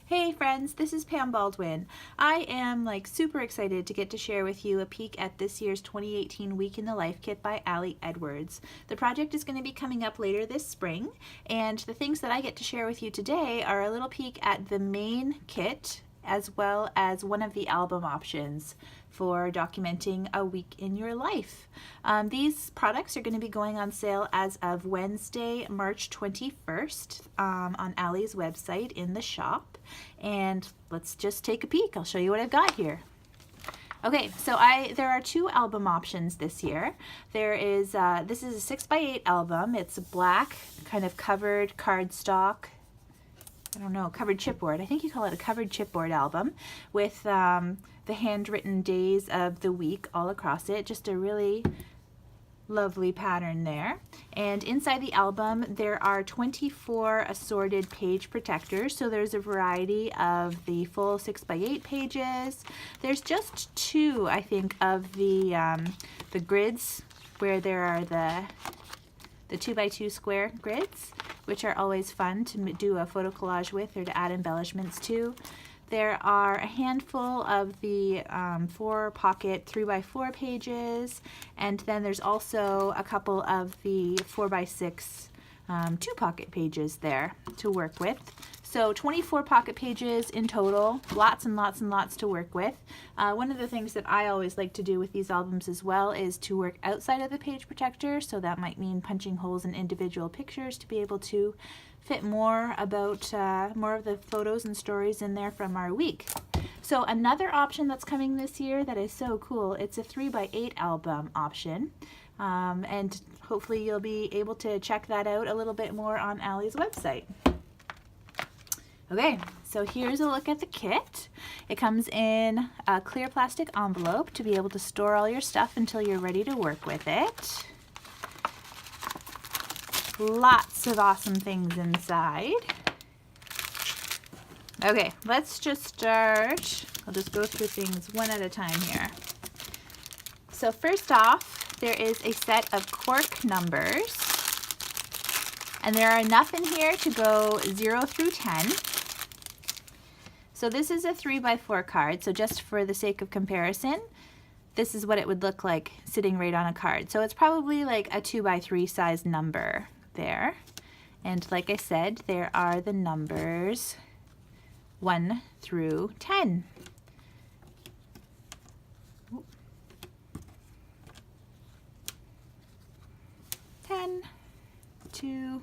Hey friends, this is Pam Baldwin. I am super excited to get to share with you a peek at this year's 2018 Week in the Life Kit by Ali Edwards. The project is going to be coming up later this spring, and the things that I get to share with you today are a little peek at the main kit as well as one of the album options for documenting a week in your life. These products are going to be going on sale as of Wednesday, March 21st on Ali's website in the shop. And let's just take a peek. I'll show you what I've got here. Okay, so there are two album options this year. There is, this is a 6x8 album. It's a black, kind of covered cardstock, I don't know, covered chipboard. I think you call it a covered chipboard album with the handwritten days of the week all across it. Just a really lovely pattern there. And inside the album there are 24 assorted page protectors, so there's a variety of the full 6x8 pages. There's just two, I think, of the grids where there are the 2x2 square grids, which are always fun to do a photo collage with or to add embellishments to. There are a handful of the 4-pocket 3x4 pages, and then there's also a couple of the 4x6 2-pocket pages there to work with. So 24 pocket pages in total, lots and lots and lots to work with. One of the things that I always like to do with these albums as well is to work outside of the page protector, so that might mean punching holes in individual pictures to be able to fit more about more of the photos and stories in there from our week. So another option that's coming this year that is so cool, it's a 3x8 album option. And hopefully you'll be able to check that out a little bit more on Ali's website. Okay, so here's a look at the kit. It comes in a clear plastic envelope to be able to store all your stuff until you're ready to work with it. Lots of awesome things inside. Okay, let's just start. I'll just go through things one at a time here. So first off, there is a set of cork numbers, and there are enough in here to go 0 through 10. So this is a 3x4 card, so just for the sake of comparison, this is what it would look like sitting right on a card. So it's probably like a 2x3 size number there. And like I said, there are the numbers 1 through 10. 10, 2,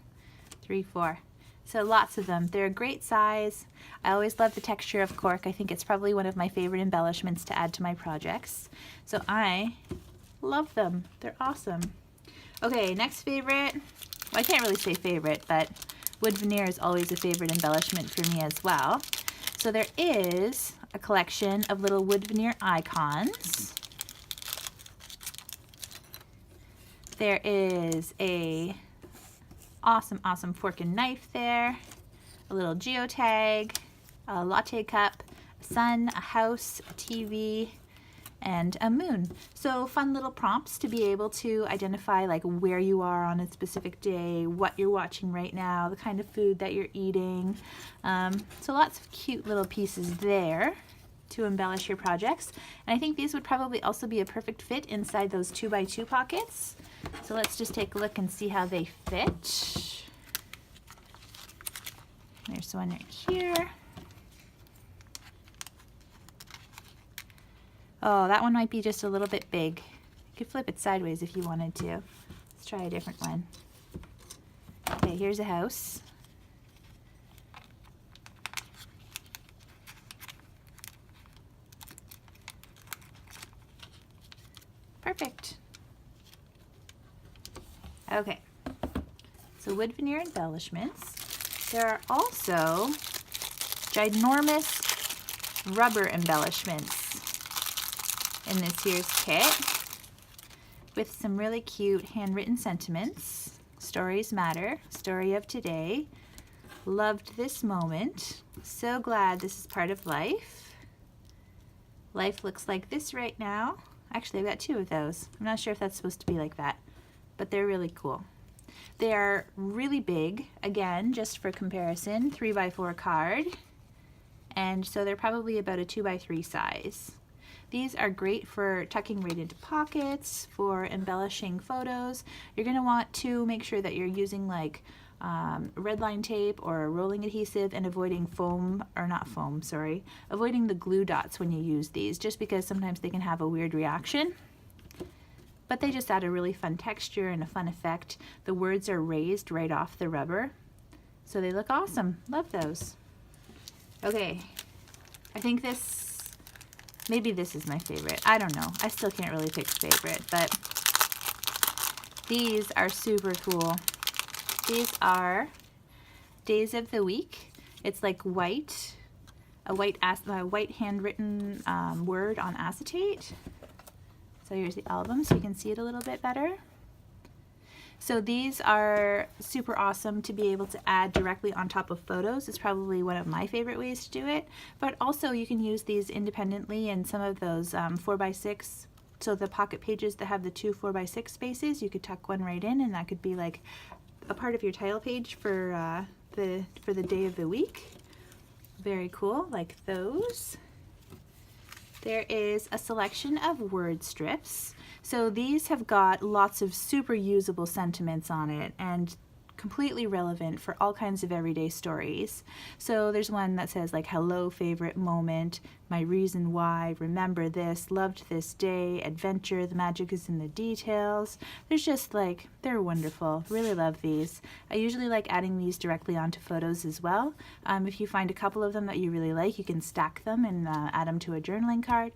3, 4. So lots of them. They're a great size. I always love the texture of cork. I think it's probably one of my favorite embellishments to add to my projects. So I love them. They're awesome. Okay, next favorite. Well, I can't really say favorite, but wood veneer is always a favorite embellishment for me as well. So there is a collection of little wood veneer icons. There is a awesome fork and knife there, a little geotag, a latte cup, a sun, a house, a TV, and a moon. So fun little prompts to be able to identify like where you are on a specific day, what you're watching right now, the kind of food that you're eating. So lots of cute little pieces there to embellish your projects. And I think these would probably also be a perfect fit inside those 2x2 pockets. So let's just take a look and see how they fit. There's one right here. Oh, that one might be just a little bit big. You could flip it sideways if you wanted to. Let's try a different one. Okay, here's a house. Perfect. Okay, so wood veneer embellishments. There are also ginormous rubber embellishments in this year's kit with some really cute handwritten sentiments. Stories matter, story of today, loved this moment, so glad this is part of life. Life looks like this right now. Actually, I've got two of those. I'm not sure if that's supposed to be like that, but they're really cool. They are really big, again, just for comparison, 3x4 card. and so they're probably about a 2x3 size. These are great for tucking right into pockets, for embellishing photos. You're going to want to make sure that you're using like red line tape or rolling adhesive and avoiding avoiding the glue dots when you use these, just because sometimes they can have a weird reaction. But they just add a really fun texture and a fun effect. The words are raised right off the rubber, so they look awesome. Love those. Okay, I think maybe this is my favorite. I don't know. I still can't really pick a favorite, but these are super cool. These are Days of the Week. It's like a white handwritten word on acetate. So here's the album so you can see it a little bit better. So these are super awesome to be able to add directly on top of photos. It's probably one of my favorite ways to do it, but also you can use these independently in some of those 4x6. So the pocket pages that have the two 4x6 spaces, you could tuck one right in, and that could be like a part of your title page for the day of the week. Very cool, like those. There is a selection of word strips. So these have got lots of super usable sentiments on it and completely relevant for all kinds of everyday stories. So there's one that says like, hello, favorite moment, my reason why, remember this, loved this day, adventure, the magic is in the details. There's just like, they're wonderful. Really love these. I usually like adding these directly onto photos as well. If you find a couple of them that you really like, you can stack them and add them to a journaling card.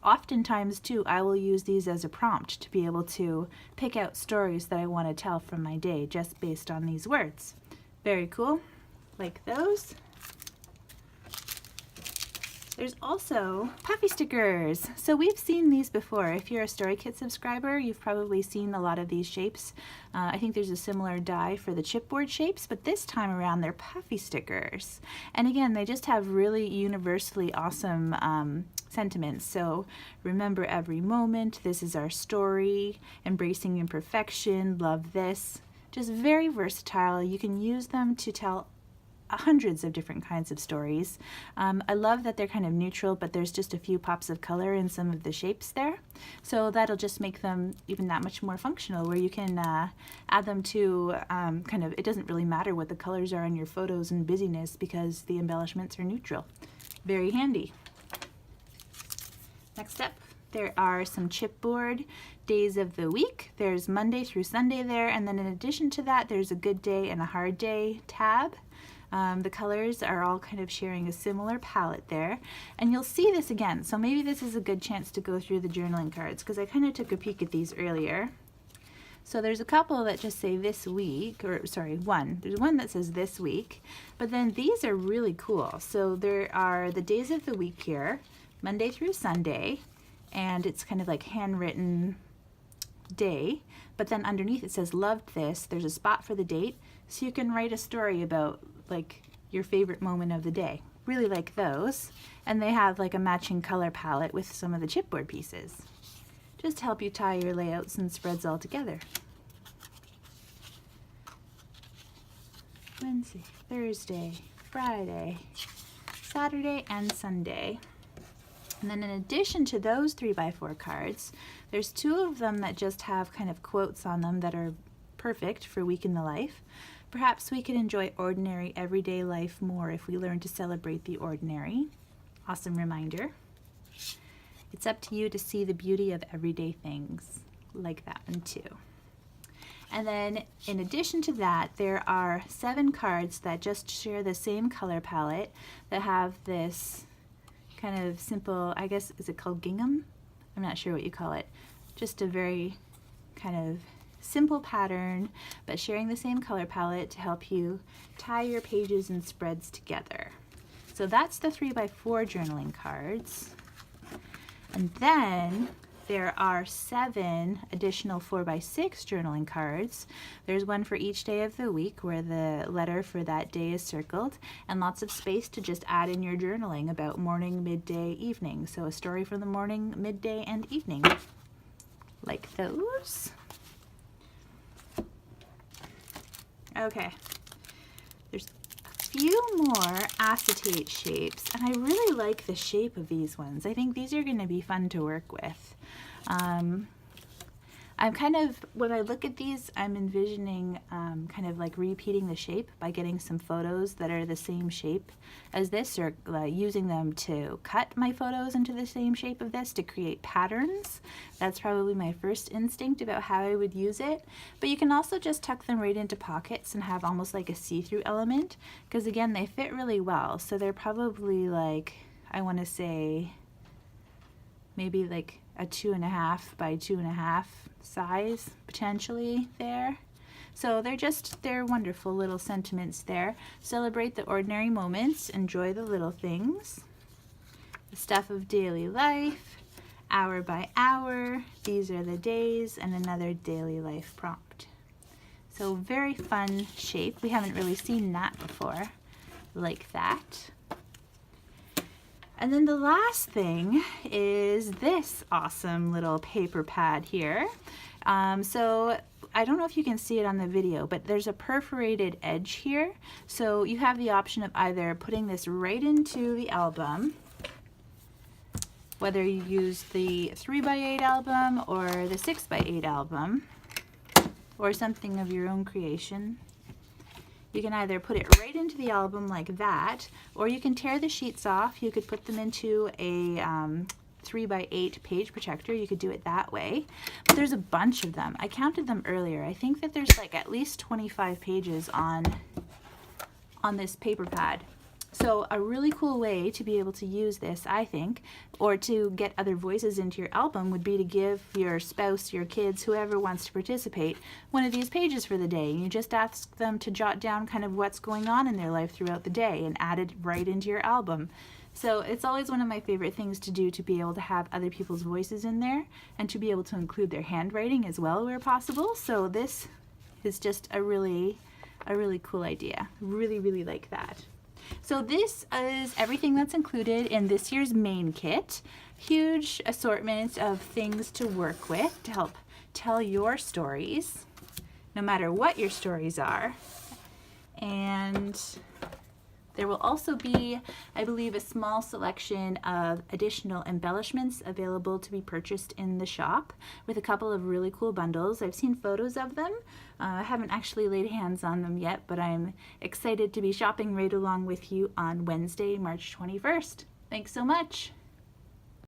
Oftentimes too, I will use these as a prompt to be able to pick out stories that I want to tell from my day just based on these words. Very cool, like those. There's also puffy stickers. So we've seen these before. If you're a StoryKit subscriber, you've probably seen a lot of these shapes. I think there's a similar die for the chipboard shapes, but this time around they're puffy stickers. And again, they just have really universally awesome sentiments. So remember every moment, this is our story, embracing imperfection, love this. Just very versatile. You can use them to tell hundreds of different kinds of stories. I love that they're kind of neutral, but there's just a few pops of color in some of the shapes there. So that'll just make them even that much more functional, where you can add them to it doesn't really matter what the colors are in your photos and busyness because the embellishments are neutral. Very handy. Next up, there are some chipboard days of the week. There's Monday through Sunday there, and then in addition to that, there's a good day and a hard day tab. The colors are all kind of sharing a similar palette there, and you'll see this again. So maybe this is a good chance to go through the journaling cards because I kind of took a peek at these earlier. So there's a couple that just say this week, or sorry, one. There's one that says this week, but then these are really cool. So there are the days of the week here, Monday through Sunday, and it's kind of like handwritten day, but then underneath it says loved this. There's a spot for the date, so you can write a story about like your favorite moment of the day. Really like those, and they have like a matching color palette with some of the chipboard pieces. Just to help you tie your layouts and spreads all together. Wednesday, Thursday, Friday, Saturday, and Sunday. And then in addition to those 3x4 cards, there's two of them that just have kind of quotes on them that are perfect for week in the life. Perhaps we could enjoy ordinary everyday life more if we learn to celebrate the ordinary. Awesome reminder. It's up to you to see the beauty of everyday things, like that one too. And then in addition to that, there are 7 cards that just share the same color palette that have this kind of simple, I guess, is it called gingham? I'm not sure what you call it. Just a very kind of simple pattern, but sharing the same color palette to help you tie your pages and spreads together. So that's the 3x4 journaling cards. And then there are 7 additional 4x6 journaling cards. There's one for each day of the week where the letter for that day is circled, and lots of space to just add in your journaling about morning, midday, evening. So a story for the morning, midday, and evening. Like those. Okay. There's a few more acetate shapes, and I really like the shape of these ones. I think these are going to be fun to work with. I'm kind of, when I look at these, I'm envisioning kind of like repeating the shape by getting some photos that are the same shape as this, or using them to cut my photos into the same shape of this to create patterns. That's probably my first instinct about how I would use it. But you can also just tuck them right into pockets and have almost like a see-through element, because again, they fit really well. So they're probably like, I want to say, maybe like a 2.5 by 2.5 size potentially there. So they're wonderful little sentiments there. Celebrate the ordinary moments, enjoy the little things, the stuff of daily life, hour by hour, these are the days, and another daily life prompt. So very fun shape. We haven't really seen that before like that. And then the last thing is this awesome little paper pad here. So I don't know if you can see it on the video, but there's a perforated edge here. So you have the option of either putting this right into the album, whether you use the 3x8 album or the 6x8 album, or something of your own creation. You can either put it right into the album like that, or you can tear the sheets off. You could put them into a 3x8 page protector. You could do it that way. But there's a bunch of them. I counted them earlier. I think that there's like at least 25 pages on this paper pad. So a really cool way to be able to use this, I think, or to get other voices into your album would be to give your spouse, your kids, whoever wants to participate, one of these pages for the day. You just ask them to jot down kind of what's going on in their life throughout the day and add it right into your album. So it's always one of my favorite things to do, to be able to have other people's voices in there and to be able to include their handwriting as well where possible. So this is just a really cool idea. Really, really like that. So this is everything that's included in this year's main kit. Huge assortment of things to work with to help tell your stories, no matter what your stories are. And there will also be, I believe, a small selection of additional embellishments available to be purchased in the shop, with a couple of really cool bundles. I've seen photos of them. I haven't actually laid hands on them yet, but I'm excited to be shopping right along with you on Wednesday, March 21st. Thanks so much.